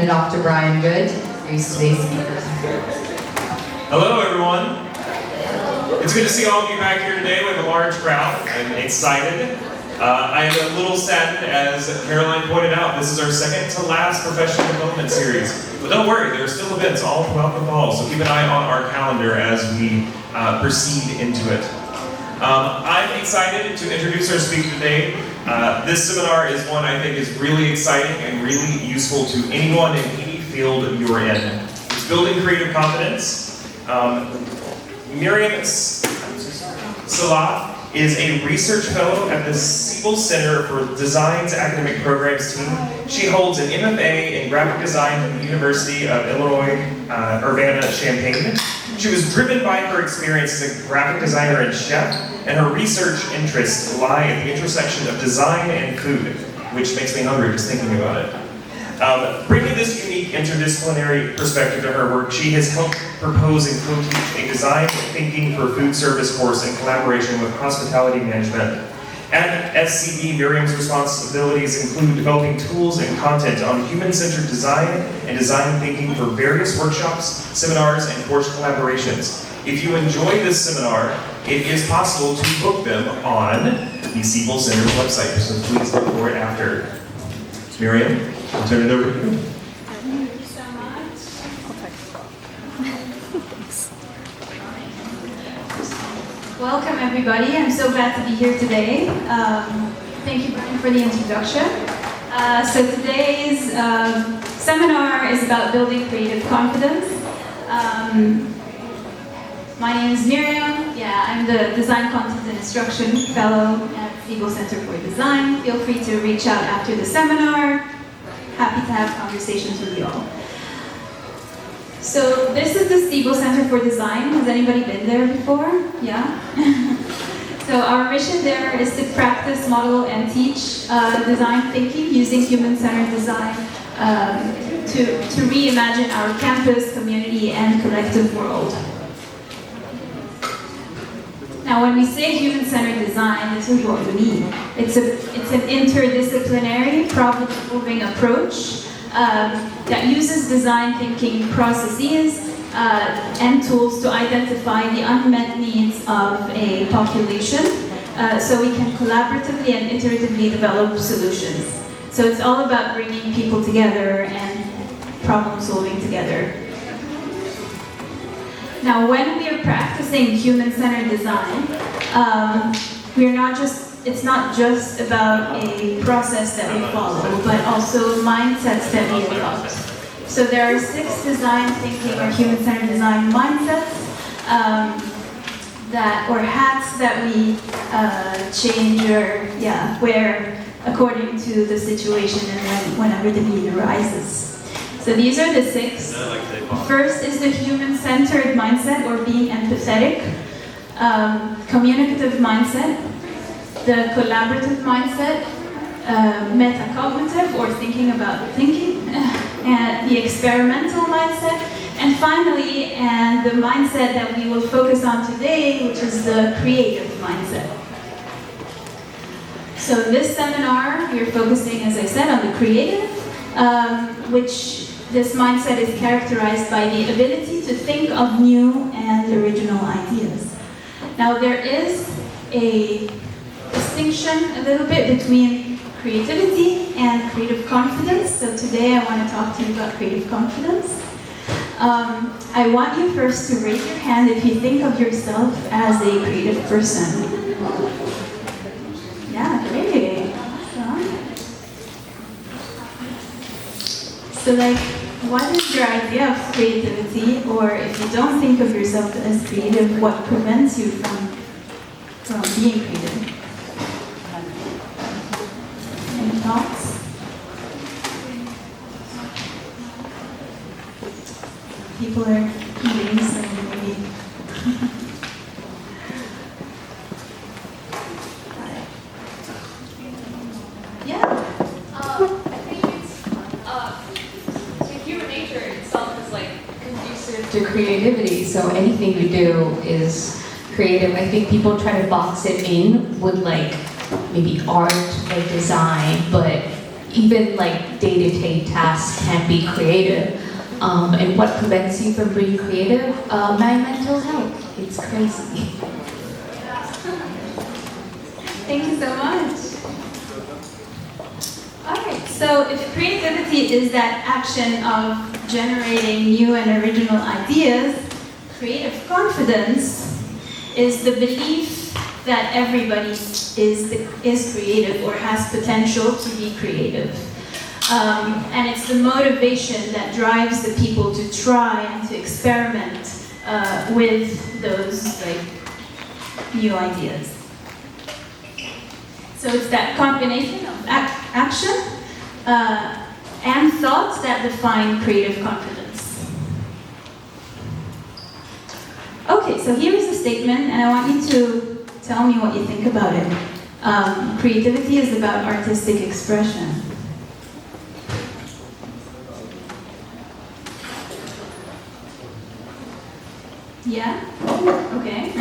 Off to Brian Good, who's today's speaker. Hello, everyone. It's good to see all of you back here today. We have a large crowd. I'm excited. I am a little saddened, as Caroline pointed out. This is our second to last professional development series. But don't worry, there are still events all throughout the fall, so keep an eye on our calendar as we proceed into it. I'm excited to introduce our speaker today. This seminar is one I think is really exciting and really useful to anyone in any field you're in. It's building creative confidence. Miriam Salah is a research fellow at the Siebel Center for Design's academic programs team. She holds an MFA in graphic design from the University of Illinois Urbana-Champaign. She was driven by her experience as a graphic designer and chef, and her research interests lie at the intersection of design and food, which makes me hungry just thinking about it. Bringing this unique interdisciplinary perspective to her work, she has helped propose and co-teach a design thinking for food service course in collaboration with hospitality management. At SCD, Miriam's responsibilities include developing tools and content on human-centered design and design thinking for various workshops, seminars, and course collaborations. If you enjoy this seminar, it is possible to book them on the Siebel Center's website, so please look for it after. Miriam, I'll turn it over to you. Thank you so much. Welcome everybody. I'm so glad to be here today. Thank you, Brian, for the introduction. So today's seminar is about building creative confidence. My name is Miriam. Yeah, I'm the Design Content and Instruction Fellow at Siebel Center for Design. Feel free to reach out after the seminar. Happy to have conversations with you all. So this is the Siebel Center for Design. Has anybody been there before? Yeah? So our mission there is to practice, model, and teach design thinking using human-centered design to reimagine our campus, community, and collective world. Now, when we say human-centered design, this is what we mean. It's an interdisciplinary, problem-solving approach that uses design thinking processes and tools to identify the unmet needs of a population so we can collaboratively and iteratively develop solutions. So it's all about bringing people together and problem-solving together. Now, when we are practicing human-centered design, it's not just about a process that we follow, but also mindsets that we adopt. So there are 6 design thinking or human-centered design mindsets or hats that we change or wear according to the situation and whenever the need arises. So these are the 6. First is the human-centered mindset, or being empathetic. Communicative mindset. The collaborative mindset. Metacognitive, or thinking about thinking. And the experimental mindset. And finally, and the mindset that we will focus on today, which is the creative mindset. So in this seminar, we're focusing, as I said, on the creative, which this mindset is characterized by the ability to think of new and original ideas. Now, there is a distinction a little bit between creativity and creative confidence. So today I want to talk to you about creative confidence. I want you first to raise your hand if you think of yourself as a creative person. Yeah, great. So what is your idea of creativity? Or if you don't think of yourself as creative, what prevents you from being creative? Any thoughts? People are eating, so maybe. Yeah. I think it's human nature itself is conducive to creativity. So so anything you do is creative. I think people try to box it in with like maybe art or design, but even like day-to-day tasks can be creative. And what prevents you from being creative? My mental health. It's crazy. Thank you so much. Alright, so if creativity is that action of generating new and original ideas, creative confidence is the belief that everybody is creative or has potential to be creative. And it's the motivation that drives the people to try and to experiment with those new ideas. So it's that combination of action and thought that define creative confidence. Okay, so here is a statement, and I want you to tell me what you think about it. Creativity is about artistic expression. Yeah? Okay.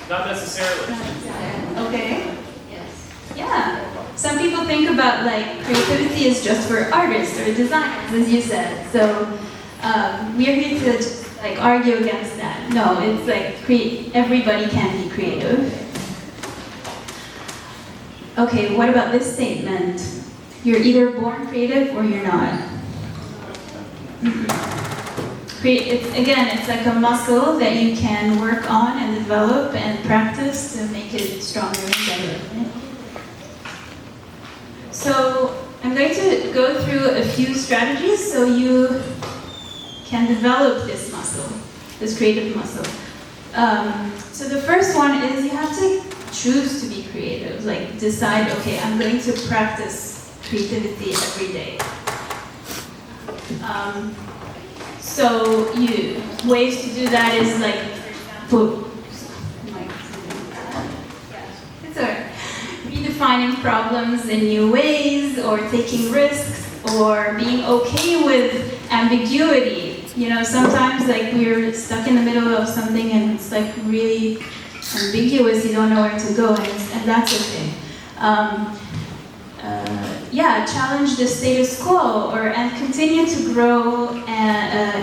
Not necessarily. Okay. Yes. Yeah. Some people think about creativity is just for artists or designers, as you said. So we're here to just, argue against that. No, it's everybody can be creative. Okay, what about this statement? You're either born creative or you're not. It's like a muscle that you can work on and develop and practice to make it stronger and better. Right? So I'm going to go through a few strategies so you can develop this muscle, this creative muscle. So the first one is you have to choose to be creative. Decide, okay, I'm going to practice creativity every day. So ways to do that is redefining problems in new ways, or taking risks, or being okay with ambiguity. Sometimes we're stuck in the middle of something and it's really ambiguous, you don't know where to go, and that's okay. Challenge the status quo, and continue to grow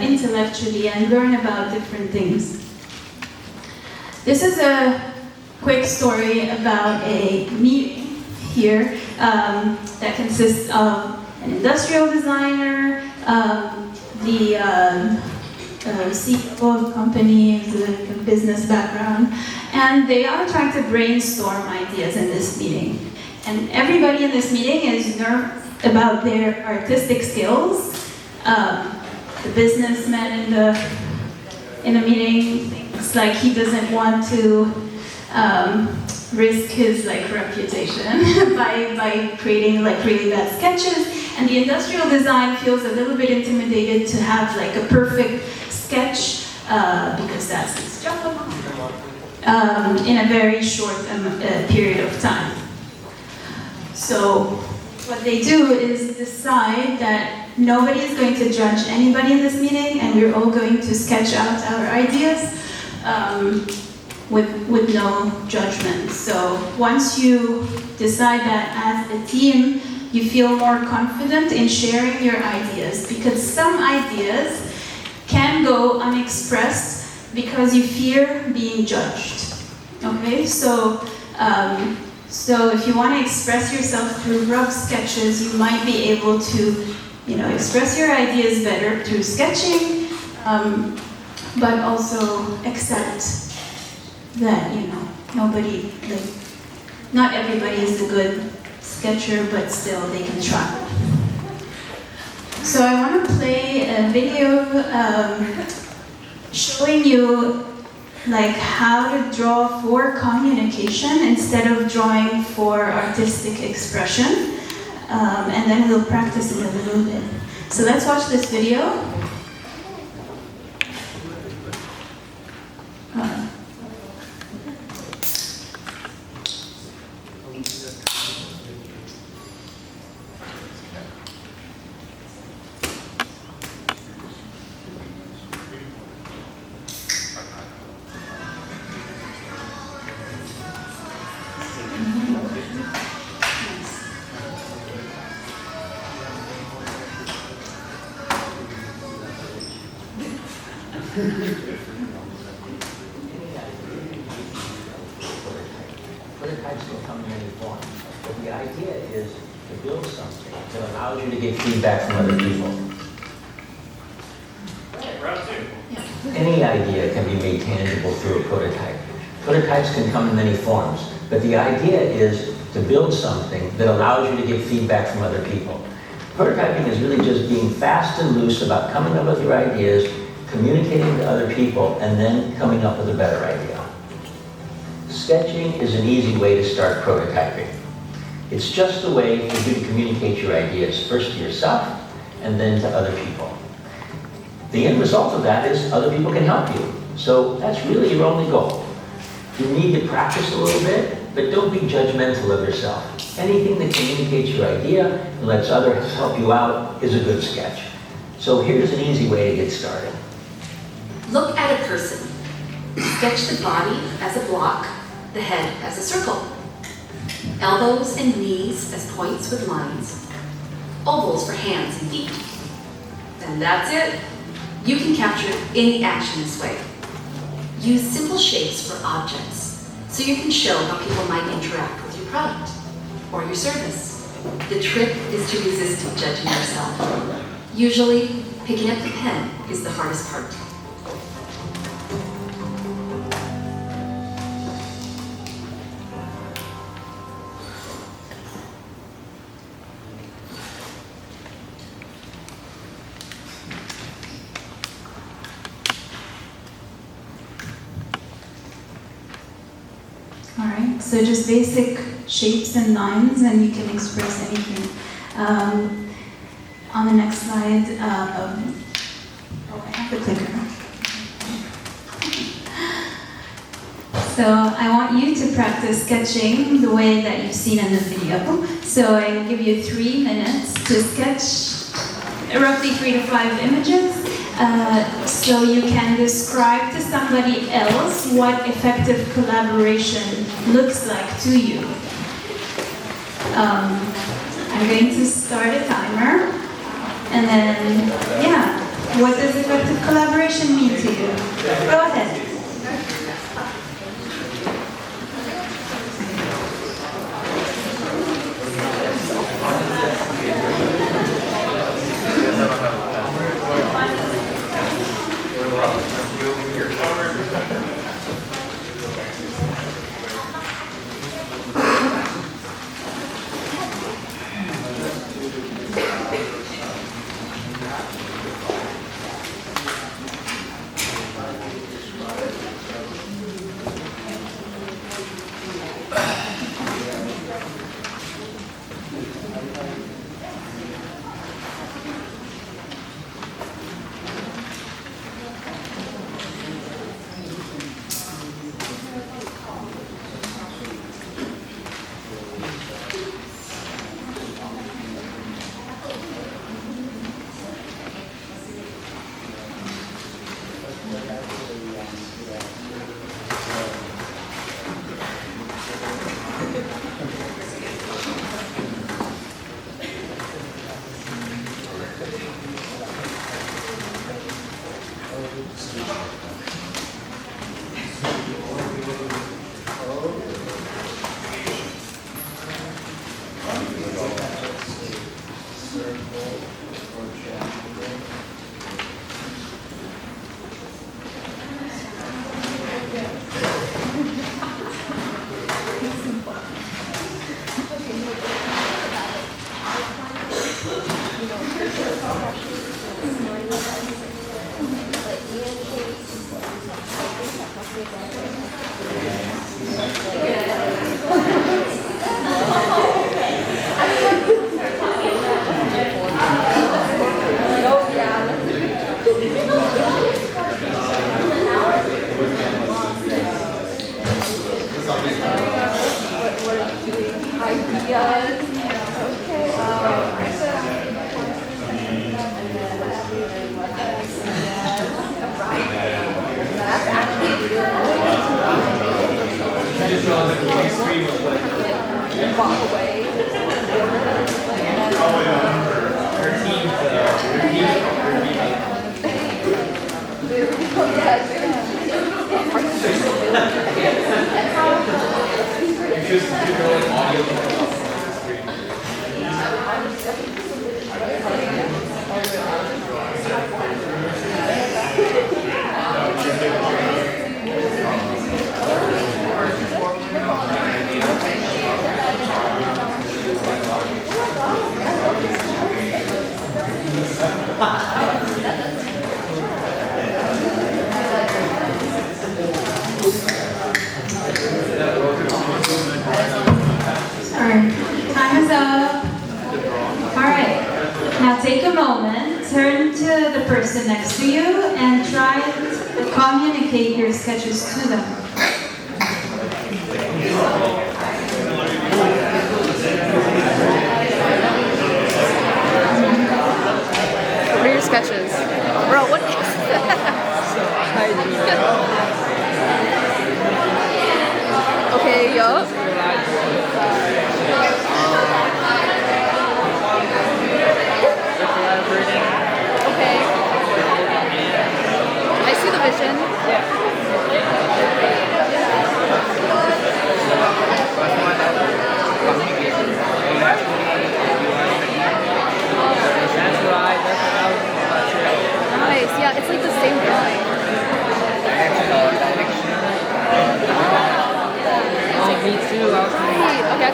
intellectually and learn about different things. This is a quick story about a meeting here that consists of an industrial designer, the CEO of a company with a business background, and they are trying to brainstorm ideas in this meeting. And everybody in this meeting is nervous about their artistic skills. The businessman in the meeting thinks he doesn't want to risk his reputation by creating really bad sketches. And the industrial design feels a little bit intimidated to have a perfect sketch because that's his job in a very short period of time. So what they do is decide that nobody is going to judge anybody in this meeting, and we're all going to sketch out our ideas with no judgment. So once you decide that as a team, you feel more confident in sharing your ideas, because some ideas can go unexpressed because you fear being judged. Okay, so if you want to express yourself through rough sketches, you might be able to, express your ideas better through sketching, but also accept that, nobody, not everybody is a good sketcher, but still they can try. So I want to play a video showing you how to draw for communication instead of drawing for artistic expression, and then we'll practice it a little bit. So let's watch this video. Prototypes can come in many forms, but the idea is to build something that allows you to get feedback from other people. Round two. Any idea can be made tangible through a prototype. Prototypes can come in many forms, but the idea is to build something that allows you to get feedback from other people. Prototyping is really just being fast and loose about coming up with your ideas, communicating to other people, and then coming up with a better idea. Sketching is an easy way to start prototyping. It's just a way for you to communicate your ideas, first to yourself and then to other people. The end result of that is other people can help you. So that's really your only goal. You need to practice a little bit, but don't be judgmental of yourself. Anything that communicates your idea and lets others help you out is a good sketch. So here's an easy way to get started. Look at a person. Sketch the body as a block, the head as a circle, elbows and knees as points with lines, ovals for hands and feet. And that's it. You can capture any action this way. Use simple shapes for objects so you can show how people might interact with your product or your service. The trick is to resist judging yourself. Usually, picking up the pen is the hardest part. All right, so just basic shapes and lines, and you can express anything. On the next slide, oh, I have the clicker. So I want you to practice sketching the way that you've seen in the video. So I give you 3 minutes to sketch roughly 3 to 5 images. So you can describe to somebody else what effective collaboration looks like to you. I'm going to start a timer, and then, yeah, what does effective collaboration mean to you? Go ahead. Alright, time is up. Alright, now take a moment, turn to the person next to you, and try to communicate your sketches to them. What are your sketches? Bro, what is that? Okay, yup. Okay. I see the vision. Nice, yeah, it's like the same drawing. Me too. Hey, okay, I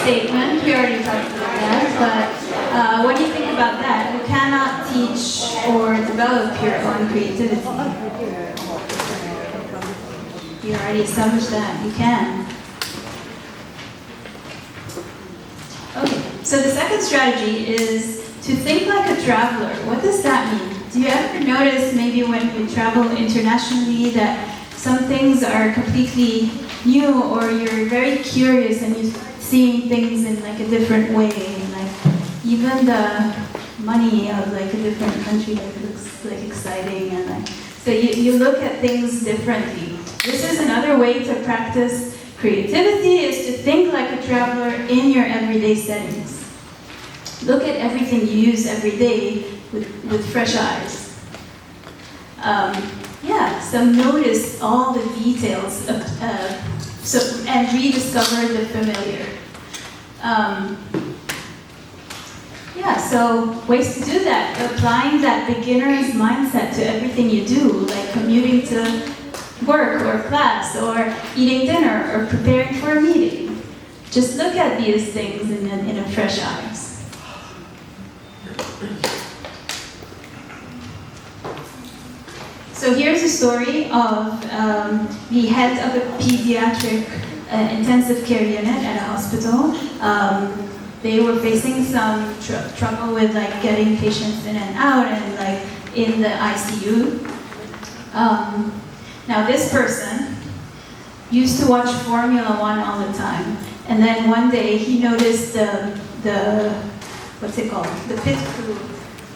statement. We already talked about that, but what do you think about that? You cannot teach or develop your own creativity. You already established that. You can. Okay, so the second strategy is to think like a traveler. What does that mean? Do you ever notice maybe when you travel internationally that some things are completely new, or you're very curious and you're seeing things in like a different way, like even the money of like a different country like looks like exciting, and like so you look at things differently. This is another way to practice creativity, is to think like a traveler in your everyday settings. Look at everything you use every day with fresh eyes. So notice all the details and rediscover the familiar. So ways to do that: applying that beginner's mindset to everything you do, like commuting to work or class, or eating dinner, or preparing for a meeting. Just look at these things in a fresh eyes. So here's a story of the head of a pediatric intensive care unit at a hospital. they were facing some trouble with like getting patients in and out and like in the ICU. Now this person used to watch Formula One all the time, and then one day he noticed the what's it called? The pit crew,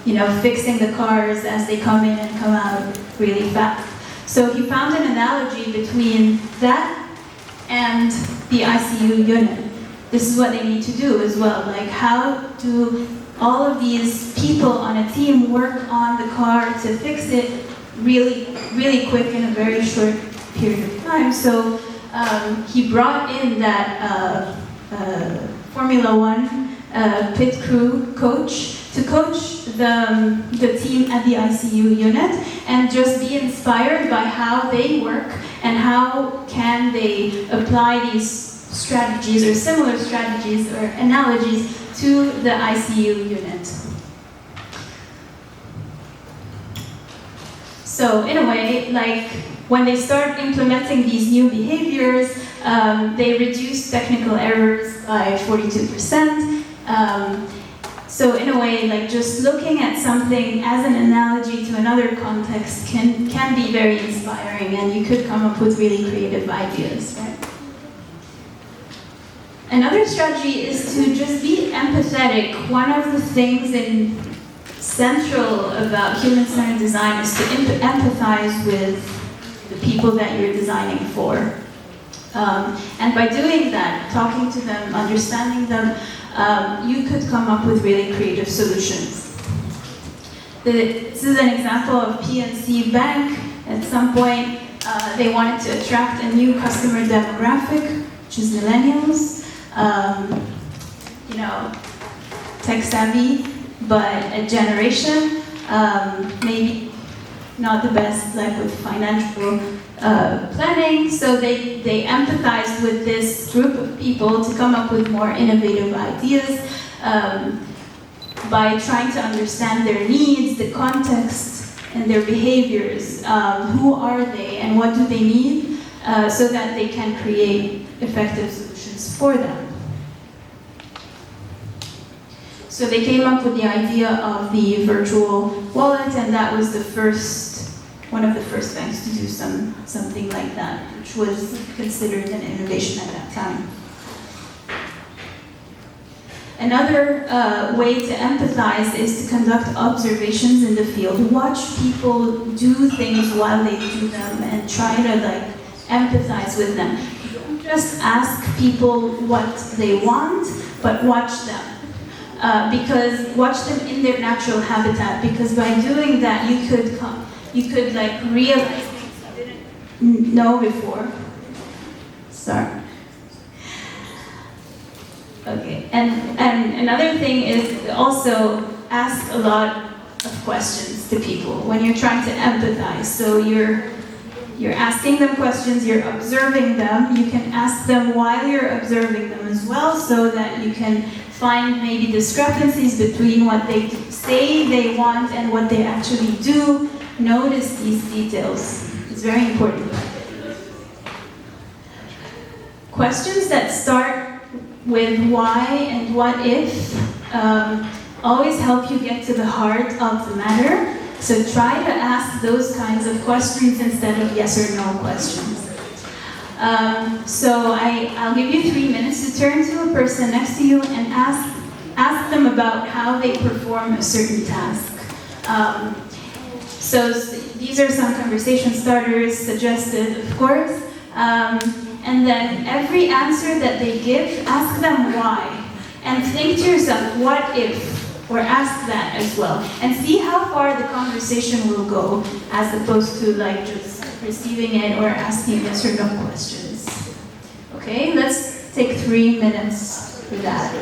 you know, fixing the cars as they come in and come out really fast. So he found an analogy between that and the ICU unit. This is what they need to do as well. Like, how do all of these people on a team work on the car to fix it really, really quick in a very short period of time? So he brought in that Formula One pit crew coach to coach the team at the ICU unit and just be inspired by how they work and how can they apply these strategies or similar strategies or analogies to the ICU unit. So in a way, like when they start implementing these new behaviors, they reduce technical errors by 42%. So in a way, like just looking at something as an analogy to another context can be very inspiring, and you could come up with really creative ideas, right? Another strategy is to just be empathetic. One of the things central about human-centered design is to empathize with the people that you're designing for. And by doing that, talking to them, understanding them, you could come up with really creative solutions. This is an example of PNC Bank. At some point, they wanted to attract a new customer demographic, which is millennials. You know, tech savvy, but a generation, maybe not the best, like with financial planning. So they empathized with this group of people to come up with more innovative ideas by trying to understand their needs, the context, and their behaviors. Who are they and what do they need so that they can create effective solutions for them. So they came up with the idea of the virtual wallet, and that was one of the first banks to do something like that, which was considered an innovation at that time. Another way to empathize is to conduct observations in the field. Watch people do things while they do them and try to like empathize with them. Don't just ask people what they want, but watch them. Because watch them in their natural habitat. Because by doing that, you could like realize things you didn't know before. Sorry. Okay. And another thing is also ask a lot of questions to people when you're trying to empathize. So you're asking them questions, you're observing them. You can ask them while you're observing them as well, so that you can find maybe discrepancies between what they say they want and what they actually do. Notice these details. It's very important. Questions that start with why and what if always help you get to the heart of the matter. So try to ask those kinds of questions instead of yes or no questions. So I'll give you 3 minutes to turn to a person next to you and ask them about how they perform a certain task. So these are some conversation starters suggested, of course. And then every answer that they give, ask them why. And think to yourself, what if? Or ask that as well. And see how far the conversation will go, as opposed to like just receiving it or asking yes or no questions. Okay, let's take 3 minutes for that.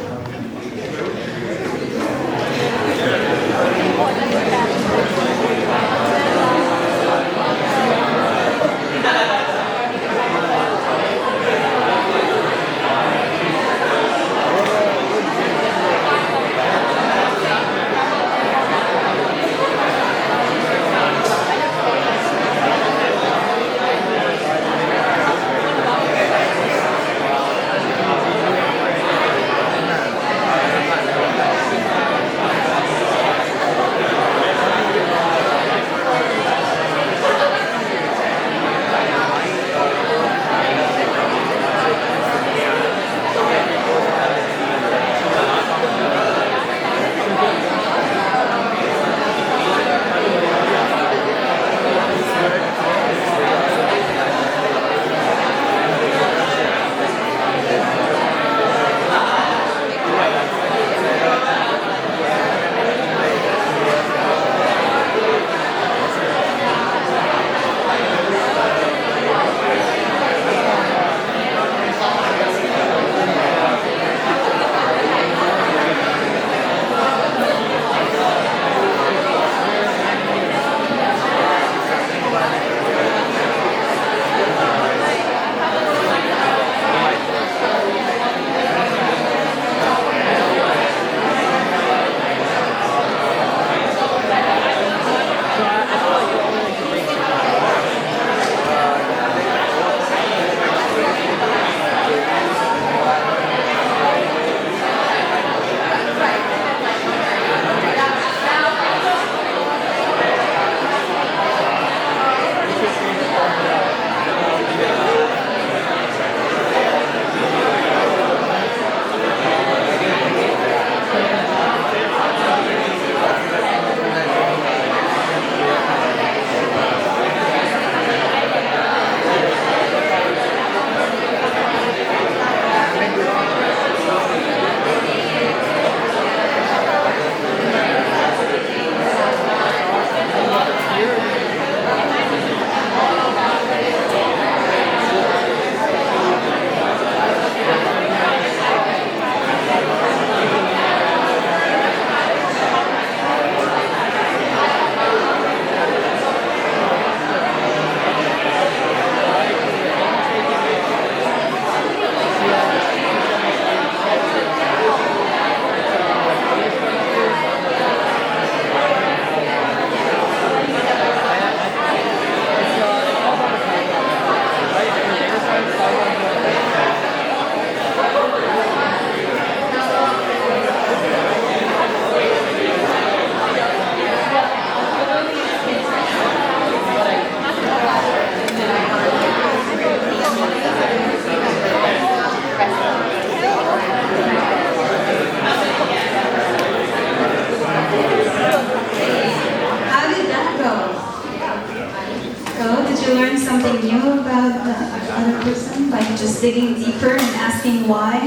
learn something new about the other person by just digging deeper and asking why?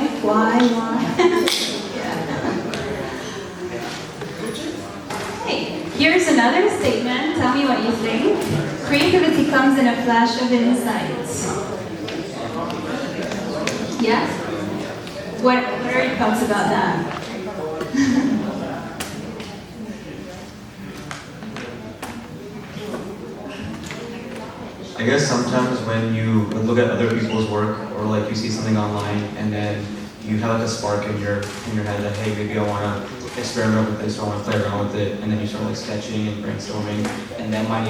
Hey, here's another statement. Tell me what you think. Creativity comes in a flash of insight. Yeah? What are your thoughts about that? I guess sometimes when you look at other people's work, or like you see something online, and then you have like a spark in your head that, hey, maybe I want to experiment with this, or I want to play around with it, and then you start like sketching and brainstorming, and that might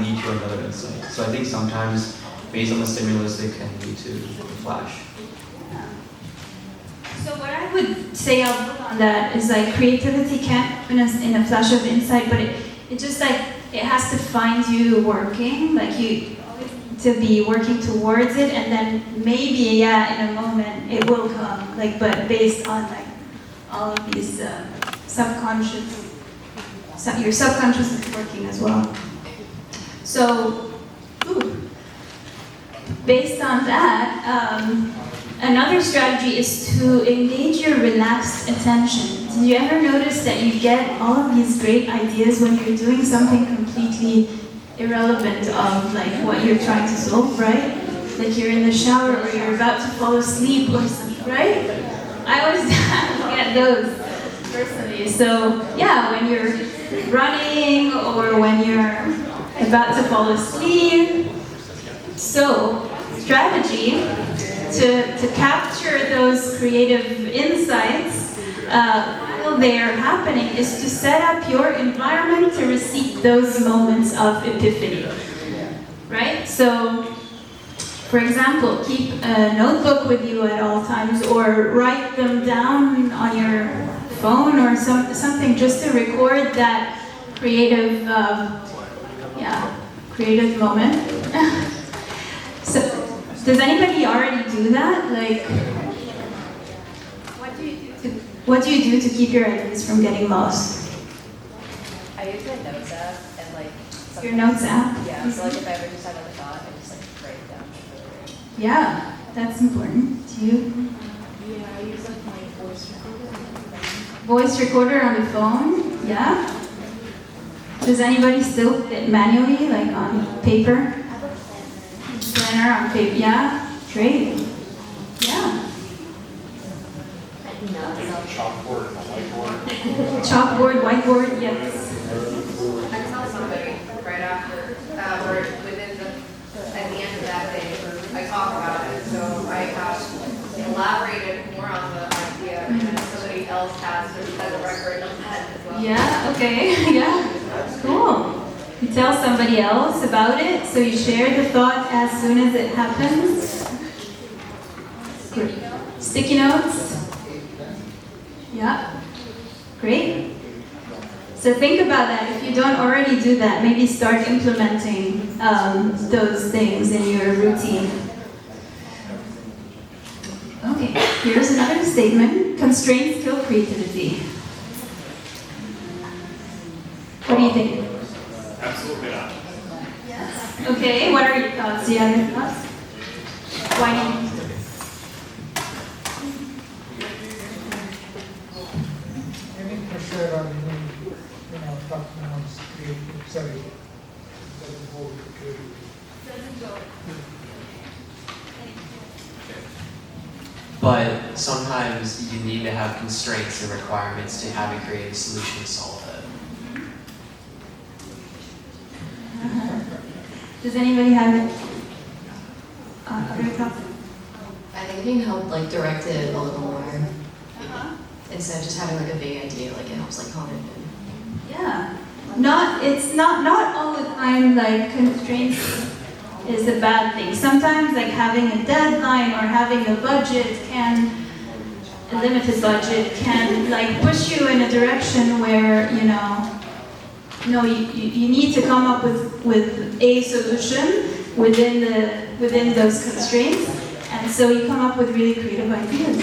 lead to another insight. So I think sometimes, based on the stimulus, it can lead to a flash. So what I would say on that is like creativity can't happen in a flash of insight, but it just like, it has to find you working, like you always need to be working towards it, and then maybe, yeah, in a moment it will come, like, but based on like all of these your subconscious is working as well. So, based on that, another strategy is to engage your relaxed attention. Did you ever notice that you get all of these great ideas when you're doing something completely irrelevant of like what you're trying to solve, right? Like you're in the shower or you're about to fall asleep or something, right? I always get those personally. So yeah, when you're running or when you're about to fall asleep. So strategy to capture those creative insights while they're happening is to set up your environment to receive those moments of epiphany, right? So, for example, keep a notebook with you at all times, or write them down on your phone or something, just to record that creative, creative moment. So, does anybody already do that? Like, what do you do to keep your ideas from getting lost? I use my notes app and like. Your notes app? Yeah, so like if I ever just have a thought, I just like write it down. Yeah, that's important. Do you? Yeah, I use like my voice recorder on the phone. Voice recorder on the phone? Yeah? Does anybody still put it manually, like on paper? Planner on paper? Yeah? Great. Yeah. Chalkboard, whiteboard, yes. I tell somebody right after, or within at the end of that day, I talk about it. So I have elaborated more on the idea, and then somebody else has a record of that as well. Yeah, okay, yeah, cool. You tell somebody else about it, so you share the thought as soon as it happens. Sticky notes? Yeah, great. So think about that. If you don't already do that, maybe start implementing those things in your routine. Okay, here's another statement. Constraints kill creativity. What do you think? Absolutely not. Yes. Okay, what are your thoughts? Do you have any thoughts? Why not? Any pressure or any, talking on creative side doesn't hold the creativity. But sometimes you need to have constraints and requirements to have a creative solution to solve it. Does anybody have other thoughts? I think you can help like direct it a little more. Instead of just having like a vague idea, like it helps like hone it in. Yeah. It's not all the time like constraints is a bad thing. Sometimes like having a deadline or having a limited budget can like push you in a direction where, you need to come up with a solution within those constraints, and so you come up with really creative ideas.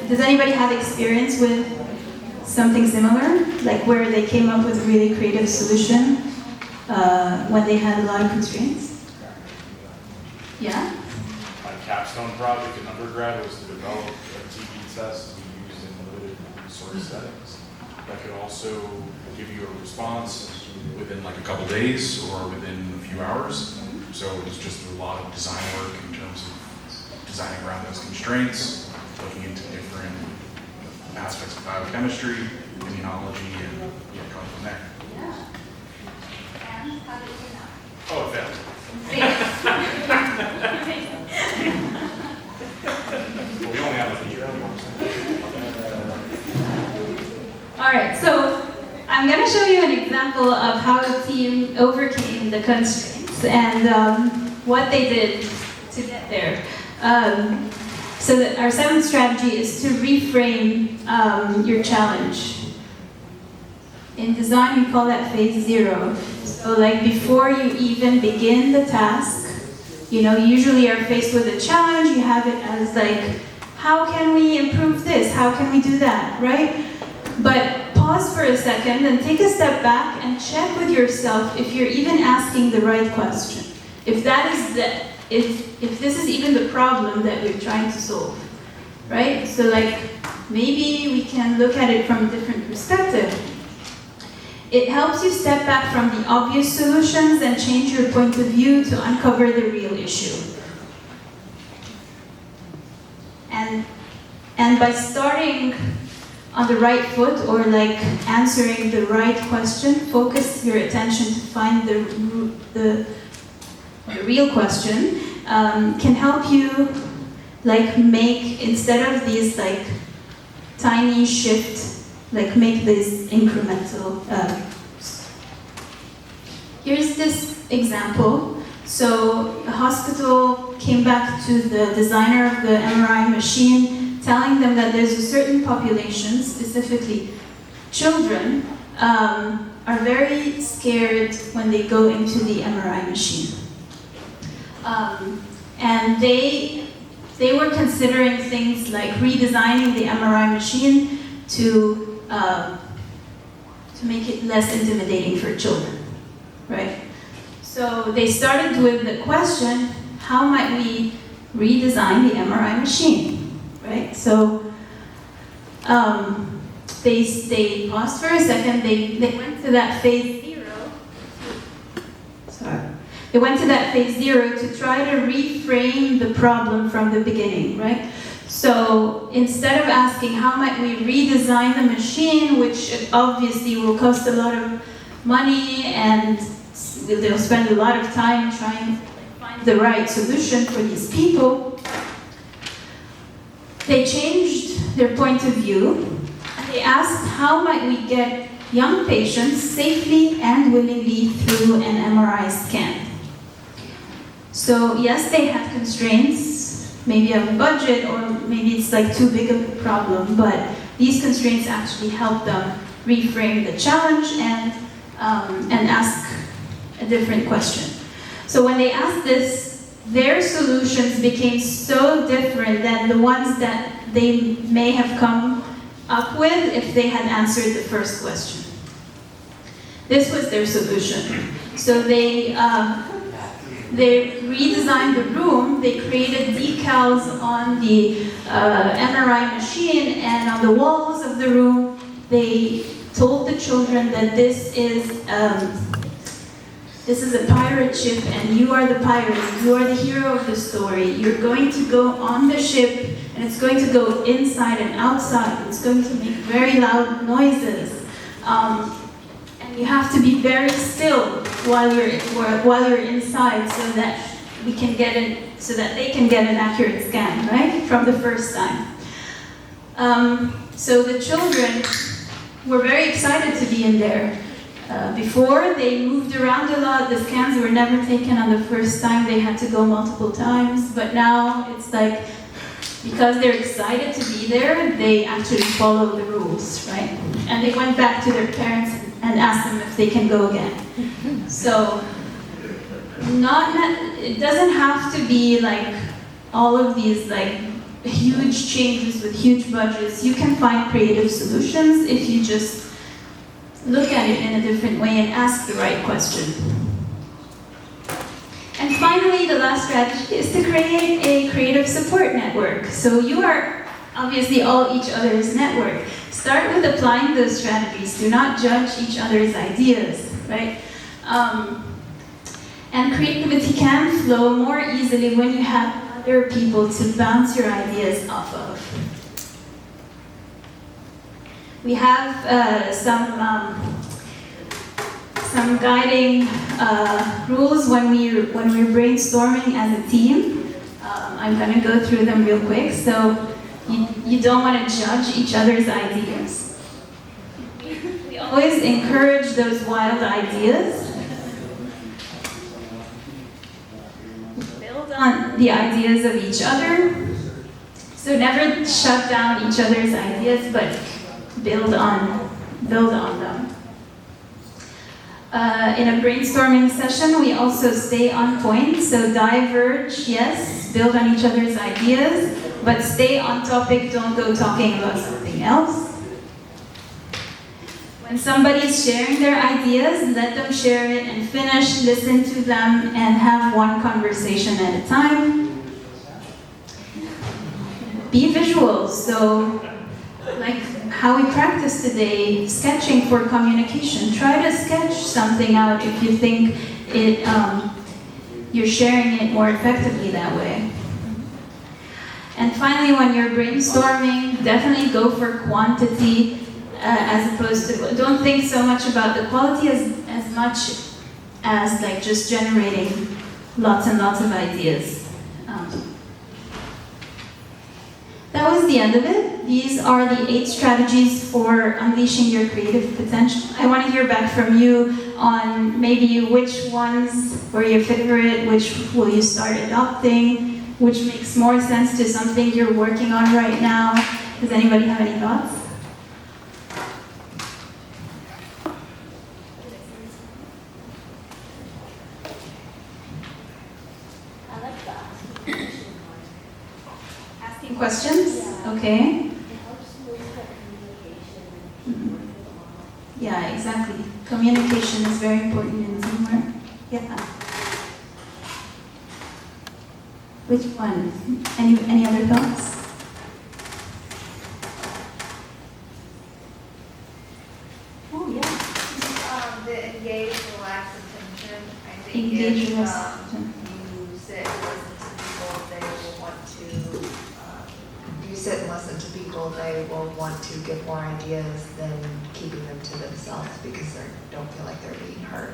Does anybody have experience with something similar, like where they came up with a really creative solution when they had a lot of constraints? Yeah? My capstone project in undergrad was to develop a TB test we use in limited resource settings that could also give you a response within like a couple days or within a few hours. So it was just a lot of design work in terms of designing around those constraints, looking into different aspects of biochemistry, immunology, and going from there. And how did it turn out? Oh, it failed. Well, we only have a feature. All right, so I'm going to show you an example of how a team overcame the constraints and what they did to get there. So that our seventh strategy is to reframe your challenge. In design, we call that phase 0. So like before you even begin the task, you know, usually are faced with a challenge, you have it as like, how can we improve this? How can we do that, right? But pause for a second and take a step back and check with yourself if you're even asking the right question. If that is if this is even the problem that we're trying to solve, right? So like, maybe we can look at it from a different perspective. It helps you step back from the obvious solutions and change your point of view to uncover the real issue. And by starting on the right foot or like answering the right question, focus your attention to find the real question, can help you like make, instead of these like tiny shift, like make this incremental. Here's this example. So a hospital came back to the designer of the MRI machine, telling them that there's a certain population, specifically children, are very scared when they go into the MRI machine. And they were considering things like redesigning the MRI machine to make it less intimidating for children, right? So they started with the question, how might we redesign the MRI machine, right? So they paused for a second, they went to that phase 0. Sorry. They went to that phase 0 to try to reframe the problem from the beginning, right? So instead of asking how might we redesign the machine, which obviously will cost a lot of money and they'll spend a lot of time trying to find the right solution for these people, they changed their point of view. They asked how might we get young patients safely and willingly through an MRI scan. So yes, they had constraints, maybe a budget, or maybe it's like too big of a problem, but these constraints actually help them reframe the challenge and ask a different question. So when they asked this, their solutions became so different than the ones that they may have come up with if they had answered the first question. This was their solution. So they redesigned the room, they created decals on the MRI machine and on the walls of the room. They told the children that this is a pirate ship and you are the pirate, you are the hero of the story. You're going to go on the ship and it's going to go inside and outside. It's going to make very loud noises. And you have to be very still while you're inside so that we can get it, so that they can get an accurate scan, right? From the first time. So the children were very excited to be in there. Before, they moved around a lot. The scans were never taken on the first time. They had to go multiple times. But now it's like, because they're excited to be there, they actually follow the rules, right? And they went back to their parents and asked them if they can go again. So, it doesn't have to be like all of these like huge changes with huge budgets. You can find creative solutions if you just look at it in a different way and ask the right question. And finally, the last strategy is to create a creative support network. So you are obviously all each other's network. Start with applying those strategies. Do not judge each other's ideas, right? And creativity can flow more easily when you have other people to bounce your ideas off of. We have some guiding rules when we're brainstorming as a team. I'm going to go through them real quick. So you don't want to judge each other's ideas. We always encourage those wild ideas. Build on the ideas of each other. So never shut down each other's ideas, but build on them. In a brainstorming session, we also stay on point. So diverge, yes, build on each other's ideas, but stay on topic, don't go talking about something else. When somebody's sharing their ideas, let them share it and finish, listen to them, and have one conversation at a time. Be visual, so like how we practice today, sketching for communication. Try to sketch something out if you think you're sharing it more effectively that way. And finally, when you're brainstorming, definitely go for quantity as opposed to, don't think so much about the quality as much as like just generating lots and lots of ideas. That was the end of it. These are the 8 strategies for unleashing your creative potential. I want to hear back from you on maybe which ones were your favorite, which will you start adopting, which makes more sense to something you're working on right now. Does anybody have any thoughts? I like that. Asking questions? Okay. Yeah, exactly. Communication is very important in teamwork. Yeah. Which one? Any other thoughts? Oh yeah. The engage, relax attention. I think Engage, if relax attention. you sit and listen to people, they will want to. You sit and listen to people, they will want to give more ideas than keeping them to themselves because they don't feel like they're being heard.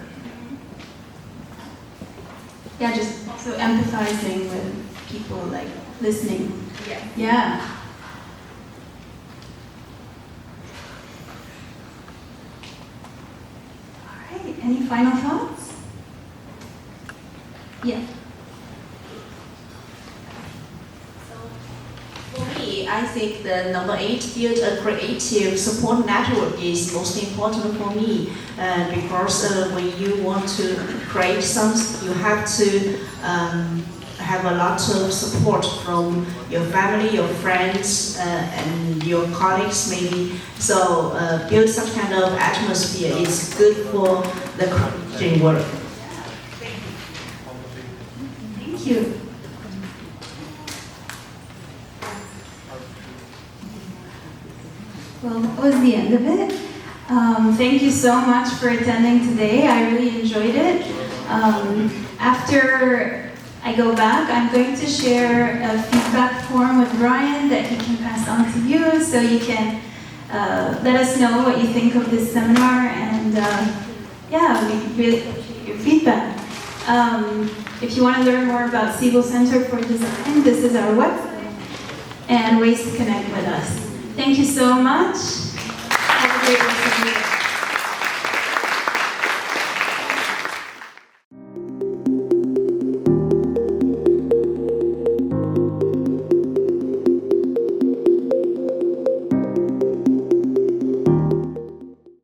Yeah, just also empathizing with people, like listening. Yeah. Yeah. All right, any final thoughts? Yeah. For me, I think the number 8, build a creative support network is most important for me because when you want to create something, you have to have a lot of support from your family, your friends, and your colleagues maybe. So build some kind of atmosphere is good for the creative work. Thank you. Well, that was the end of it. Thank you so much for attending today. I really enjoyed it. After I go back, I'm going to share a feedback form with Brian that he can pass on to you, so you can let us know what you think of this seminar, and yeah, we really appreciate your feedback. If you want to learn more about Siebel Center for Design, this is our website and ways to connect with us. Thank you so much. Have a great rest of your day.